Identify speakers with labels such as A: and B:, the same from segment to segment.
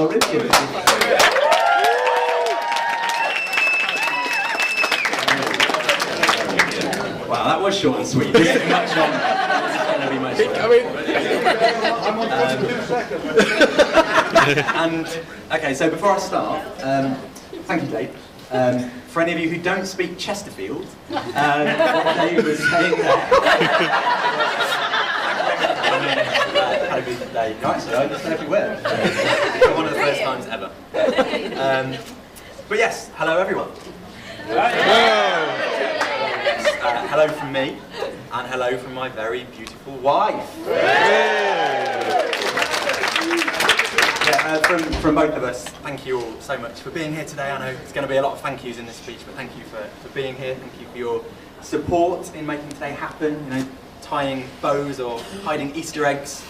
A: Michelle Richards. Wow, that was short and sweet. This is much longer. This is going to be much longer. And, okay, so before I start, thank you, Dave. For any of you who don't speak Chesterfield, what Dave was saying there. Had a good day. No, actually, I understand every word. One of the first times ever. But yes, hello everyone. Hello from me, and hello from my very beautiful wife. Yeah, from both of us, thank you all so much for being here today. I know it's going to be a lot of thank yous in this speech, but thank you for being here. Thank you for your support in making today happen. You know, tying bows or hiding Easter eggs.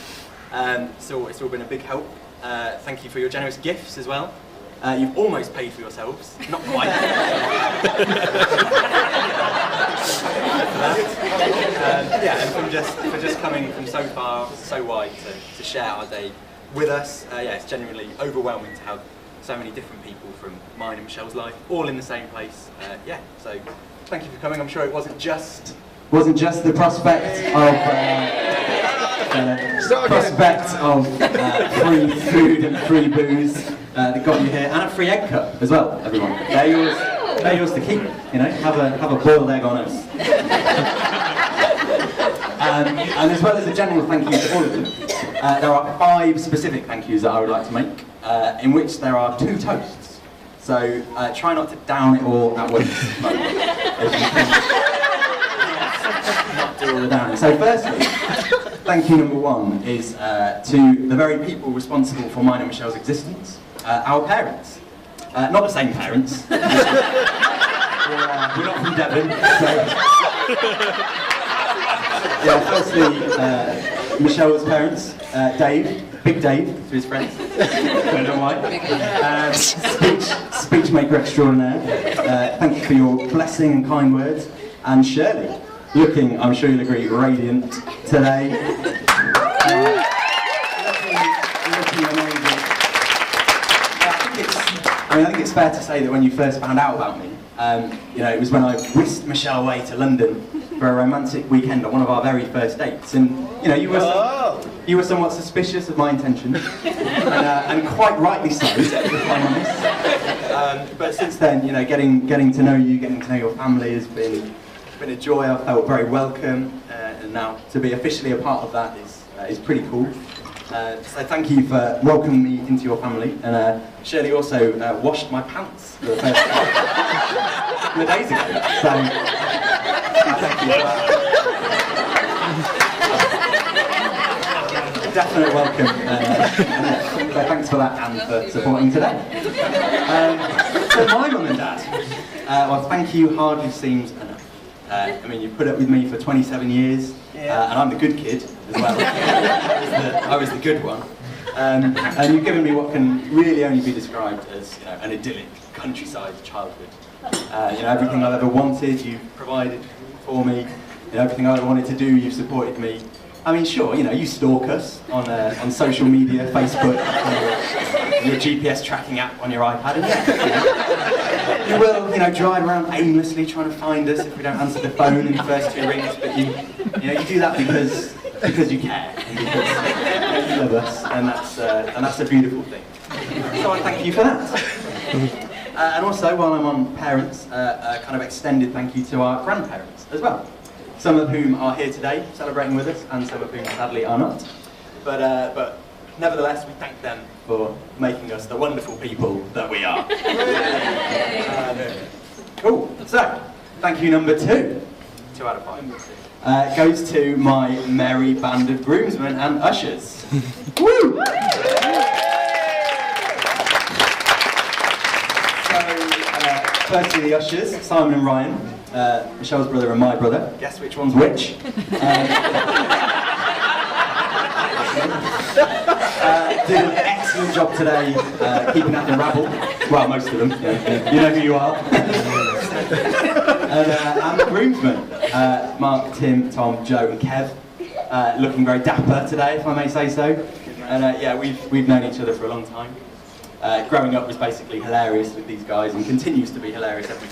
A: It's all been a big help. Thank you for your generous gifts as well. You've almost paid for yourselves, not quite. Yeah, and for just coming from so far, so wide to share our day with us. Yeah, it's genuinely overwhelming to have so many different people from mine and Michelle's life all in the same place. Yeah, so thank you for coming. I'm sure it wasn't just the prospect of free food and free booze that got you here, and a free egg cup as well, everyone. They're yours to keep, you know, have a boiled egg on us. And as well as a general thank you to all of them, there are 5 specific thank yous that I would like to make, in which there are 2 toasts. So try not to down it all at once. Not do all the downing. So firstly, thank you number 1 is to the very people responsible for mine and Michelle's existence, our parents. Not the same parents. We're not from Devon. So yeah, firstly, Michelle's parents, Dave, Big Dave to his friends, don't know why, speech maker extraordinaire, thank you for your blessing and kind words, and Shirley, looking, I'm sure you'll agree, radiant today. Looking amazing. I think it's fair to say that when you first found out about me, you know, it was when I whisked Michelle away to London for a romantic weekend on one of our very first dates, and you know, you were somewhat suspicious of my intentions, and quite rightly so, if I'm honest. But since then, you know, getting to know you, getting to know your family has been a joy. I felt very welcome, and now to be officially a part of that is pretty cool. So thank you for welcoming me into your family, and Shirley also washed my pants for the first time a couple of days ago. So thank you for that. Definite welcome. So thanks for that and for supporting today. So my mum and dad, well, thank you hardly seems enough. I mean, you've put up with me for 27 years, and I'm the good kid as well. I was the good one. And you've given me what can really only be described as, you know, an idyllic countryside childhood. You know, everything I've ever wanted, you've provided for me. You know, everything I ever wanted to do, you've supported me. I mean, sure, you know, you stalk us on social media, Facebook, your GPS tracking app on your iPad, and yeah, you will, you know, drive around aimlessly trying to find us if we don't answer the phone in the first 2 rings. But you do that because you care and because you love us, and that's a beautiful thing. So I thank you for that. And also, while I'm on parents, a kind of extended thank you to our grandparents as well. Some of whom are here today celebrating with us, and some of whom sadly are not. But nevertheless, we thank them for making us the wonderful people that we are. Cool. So, thank you number 2. 2 out of 5. Goes to my merry band of groomsmen and ushers. Woo! So, firstly the ushers, Simon and Ryan. Michelle's brother and my brother. Guess which one's which? Did an excellent job today keeping out the rabble. Well, most of them. You know who you are. And the groomsmen, Mark, Tim, Tom, Joe and Kev, looking very dapper today, if I may say so. And yeah, we've known each other for a long time. growing up was basically hilarious with these guys and continues to be hilarious every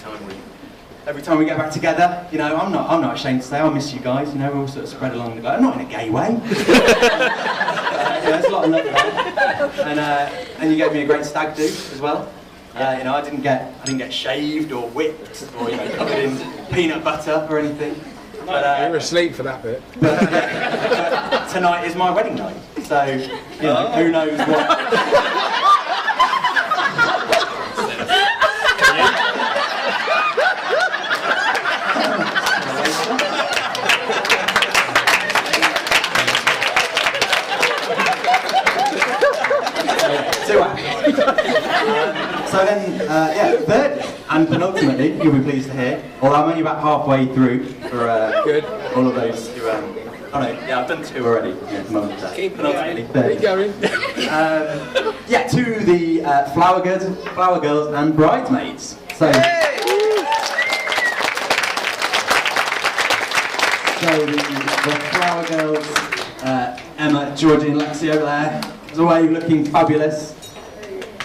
A: time we get back together. You know, I'm not ashamed to say I miss you guys. You know, we all sort of spread along the globe. Not in a gay way. There's a lot of love there. And you gave me a great stag do as well. You know, I didn't get shaved or whipped or, you know, covered in peanut butter or anything. But,
B: you were asleep for that bit.
A: But tonight is my wedding night, so you know, who knows what. So then, yeah, third and penultimately, you'll be pleased to hear, although I'm only about halfway through for
B: Good.
A: all of those who, oh no, yeah, I've done 2 already. Yeah,
B: Keep
A: penultimately,
B: going.
A: yeah, to the flower girls and bridesmaids. So, the flower girls, Emma, Georgie and Lexi over there, as always looking fabulous.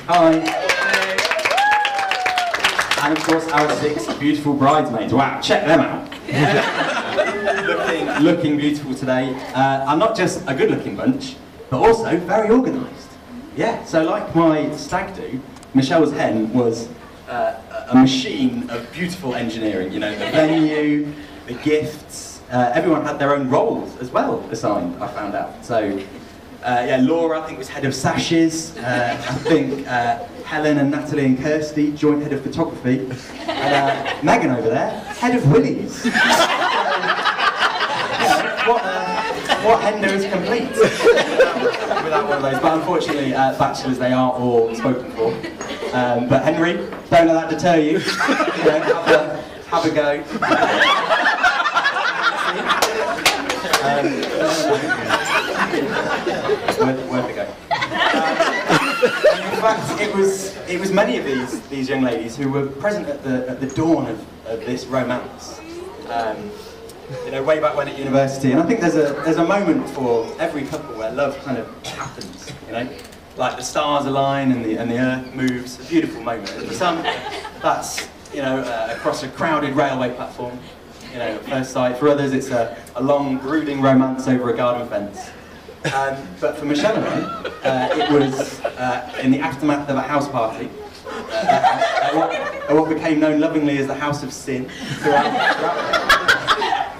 A: Hi. And of course our 6 beautiful bridesmaids. Wow, check them out. looking beautiful today. I'm not just a good looking bunch, but also very organised. Yeah, so like my stag do, Michelle's hen was a machine of beautiful engineering. You know, the venue, the gifts, everyone had their own roles as well assigned, I found out. So, yeah, Laura, I think, was head of sashes. I think Helen and Natalie and Kirsty, joint head of photography. And Megan over there, head of willies. What hender is complete without one of those? But unfortunately, bachelors, they are all spoken for. But Henry, don't let that deter you. You know, have a go. Worth a go. In fact, it was many of these young ladies who were present at the dawn of this romance. You know, way back when at university, and I think there's a moment for every couple where love kind of happens. You know, like the stars align and the earth moves. A beautiful moment. And for some, that's, you know, across a crowded railway platform. You know, at first sight. For others, it's a long, brooding romance over a garden fence. But for Michelle and I, it was in the aftermath of a house party at what became known lovingly as the House of Sin,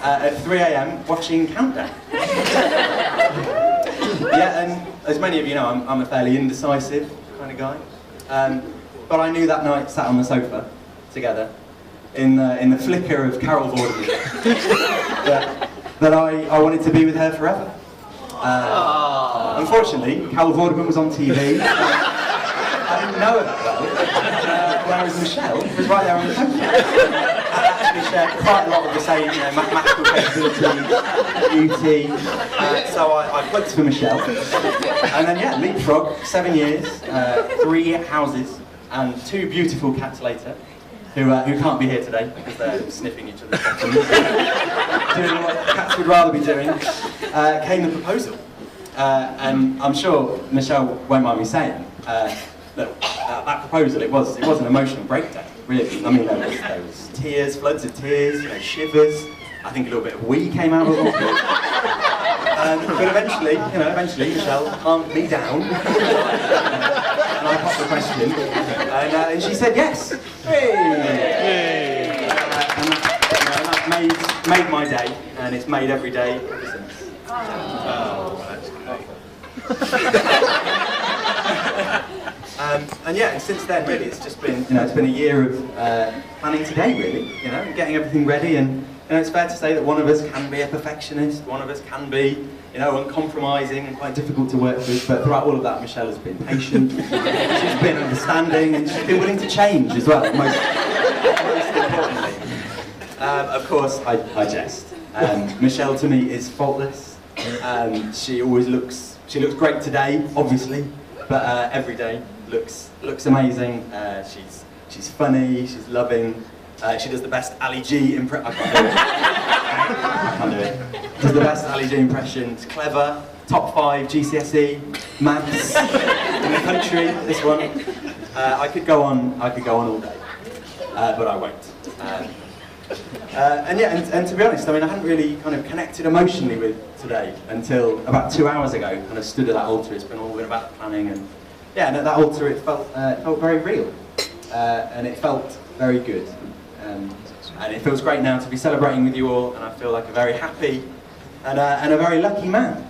A: at 3 AM, watching Countdown. Yeah, and as many of you know, I'm a fairly indecisive kind of guy. But I knew that night, sat on the sofa together, in the flicker of Carol Vorderman, that I wanted to be with her forever. Unfortunately, Carol Vorderman was on TV. I didn't know her that well, whereas Michelle was right there on the sofa. Actually shared quite a lot of the same, you know, mathematical capability, beauty. So I plugged for Michelle, and then yeah, leapfrog, 7 years, 3 houses, and 2 beautiful cats later. Who can't be here today because they're sniffing each other's bottoms, doing what cats would rather be doing, came the proposal. And I'm sure Michelle won't mind me saying that that proposal, it was an emotional breakdown, really. I mean, there was tears, floods of tears, you know, shivers. I think a little bit of wee came out of it. But eventually Michelle calmed me down. And I popped the question, and she said yes. Hey! And that made my day, and it's made every day ever since. Oh, that's great. And yeah, and since then, really, it's just been, it's been a year of planning today, really, getting everything ready, and it's fair to say that one of us can be a perfectionist, one of us can be, uncompromising and quite difficult to work with, but throughout all of that, Michelle has been patient, she's been understanding, and she's been willing to change as well, most importantly. Of course, I jest. Michelle, to me, is faultless. She always looks great today, obviously, but every day looks amazing. She's funny, she's loving. She does the best Ali G impression. I can't do it. Does the best Ali G impression. She's clever. Top 5 GCSE, maths. in the country. This one, I could go on all day, but I won't. And yeah, and to be honest, I mean, I hadn't really kind of connected emotionally with today until about 2 hours ago. Kind of stood at that altar. It's been all been about planning, and yeah, and at that altar it felt very real, and it felt very good. And it feels great now to be celebrating with you all, and I feel like a very happy and a very lucky man.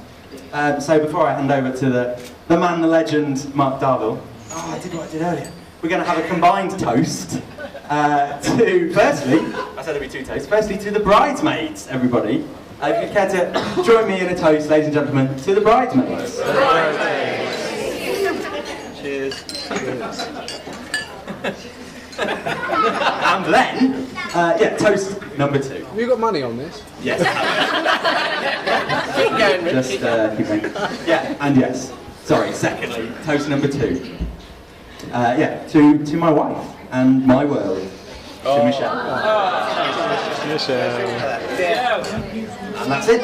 A: So before I hand over to the man, the legend, Mark Darville, I did what I did earlier. We're going to have a combined toast to, firstly, I said there'd be 2 toasts, firstly to the bridesmaids, everybody. If you'd care to join me in a toast, ladies and gentlemen, to the bridesmaids. Cheers. And then, yeah, toast number 2.
B: Have you got money on this?
A: Yes. Keep going, Rick. Just keep going. Yeah, and yes. Sorry, secondly, toast number 2. Yeah, to my wife and my world, to Michelle.
B: Michelle.
A: And that's it.